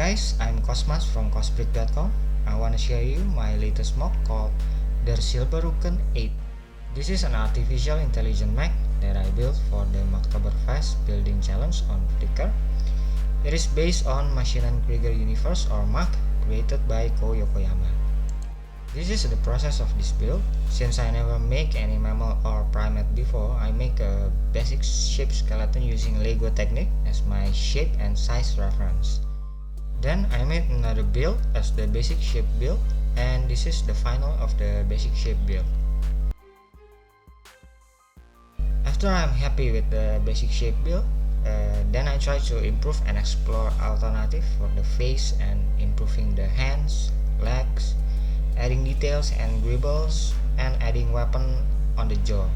guys, I'm Cosmas from cosbrick.com. I want to share you my latest mock called the Silberrန့cken 8. This is an artificial intelligent mech that I built for the Oktoberfest building challenge on Flickr. It is based on Maschinen Krieger universe or MOC created by Kow Yokoyama. This is the process of this build. Since I never make any mammal or primate before, I make a basic shape skeleton using Lego technique as my shape and size reference. Then I made another build as the basic shape build, and this is the final of the basic shape build. After I'm happy with the basic shape build, then I try to improve and explore alternative for the face and improving the hands, legs, adding details and gribbles, and adding weapon on the jaw.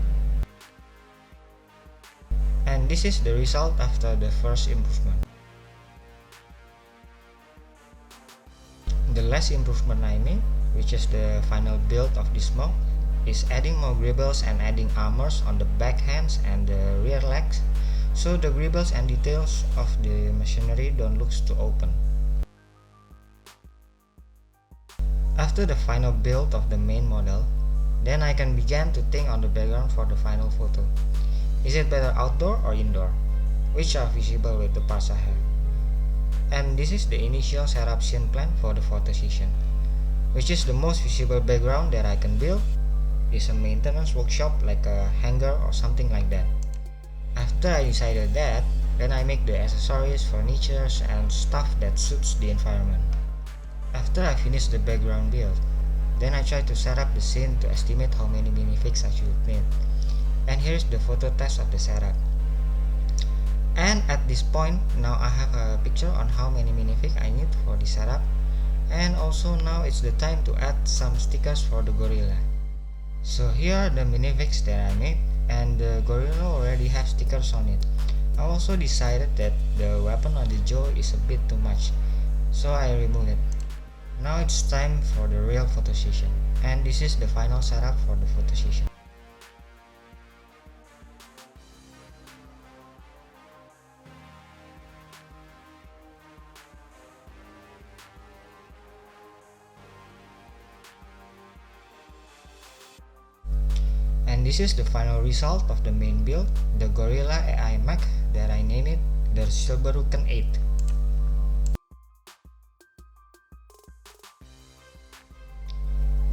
And this is the result after the first improvement. The last improvement I made, which is the final build of this mock, is adding more gribbles and adding armors on the back hands and the rear legs, so the gribbles and details of the machinery don't look too open. After the final build of the main model, then I can begin to think on the background for the final photo. Is it better outdoor or indoor? Which are visible with the parts I have? And this is the initial setup scene plan for the photo session. Which is the most visible background that I can build is a maintenance workshop like a hangar or something like that. After I decided that, then I make the accessories, furnitures and stuff that suits the environment. After I finish the background build, then I try to set up the scene to estimate how many minifigs I should need. And here's the photo test of the setup. And at this point, now I have a picture on how many minifig I need for the setup. And also now it's the time to add some stickers for the gorilla. So here are the minifigs that I made, and the gorilla already has stickers on it. I also decided that the weapon on the jaw is a bit too much, so I removed it. Now it's time for the real photo session, and this is the final setup for the photo session. And this is the final result of the main build, the Gorilla AI mech that I named it the Silberrန့cken 8.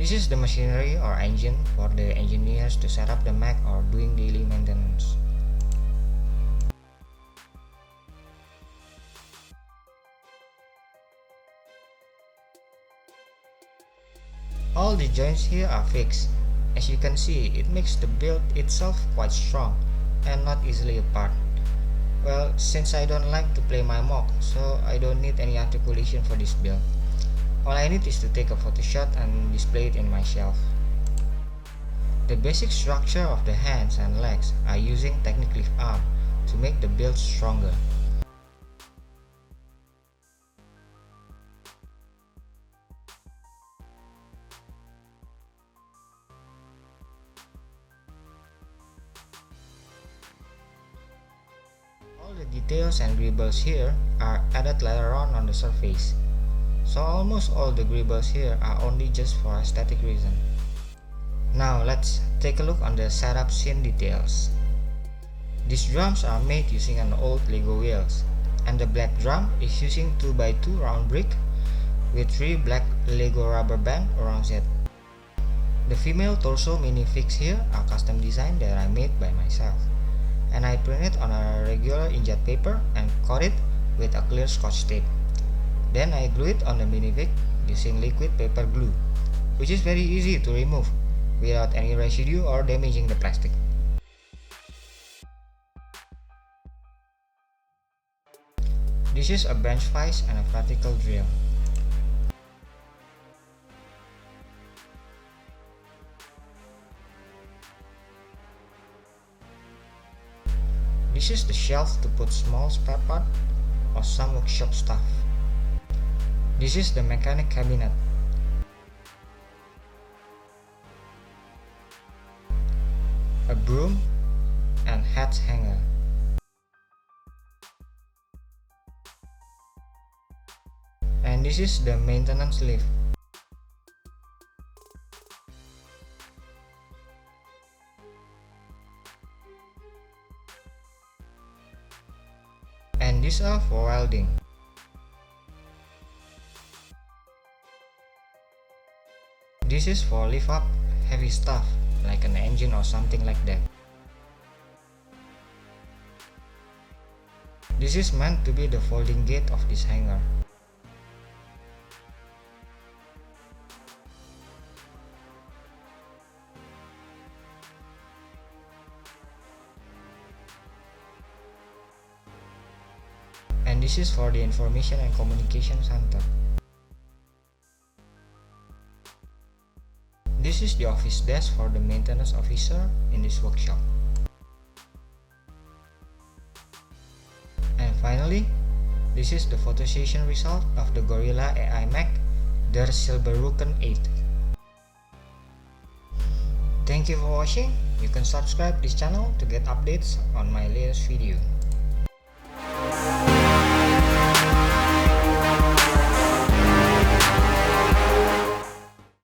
This is the machinery or engine for the engineers to set up the mech or doing daily maintenance. All the joints here are fixed. As you can see, it makes the build itself quite strong and not easily apart. Well, since I don't like to play my mock, so I don't need any articulation for this build. All I need is to take a photo shot and display it in my shelf. The basic structure of the hands and legs are using technique lift arm to make the build stronger. All the details and gribbles here are added later on the surface. So almost all the gribbles here are only just for aesthetic reason. Now let's take a look on the setup scene details. These drums are made using an old Lego wheels, and the black drum is using 2x2 round brick with 3 black Lego rubber band around it. The female torso minifigs here are custom design that I made by myself, and I printed on a regular inkjet paper and coat it with a clear scotch tape. Then I glue it on the minifig using liquid paper glue, which is very easy to remove without any residue or damaging the plastic. This is a bench vise and a vertical drill. This is the shelf to put small spare part or some workshop stuff. This is the mechanic cabinet. A broom and hat hanger. This is the maintenance lift. And these are for welding. This is for lift up heavy stuff like an engine or something like that. This is meant to be the folding gate of this hangar. And this is for the information and communication center. This is the office desk for the maintenance officer in this workshop. And finally, this is the photo session result of the Gorilla AI Mech, their Silberrန့cken 8. Thank you for watching. You can subscribe this channel to get updates on my latest video.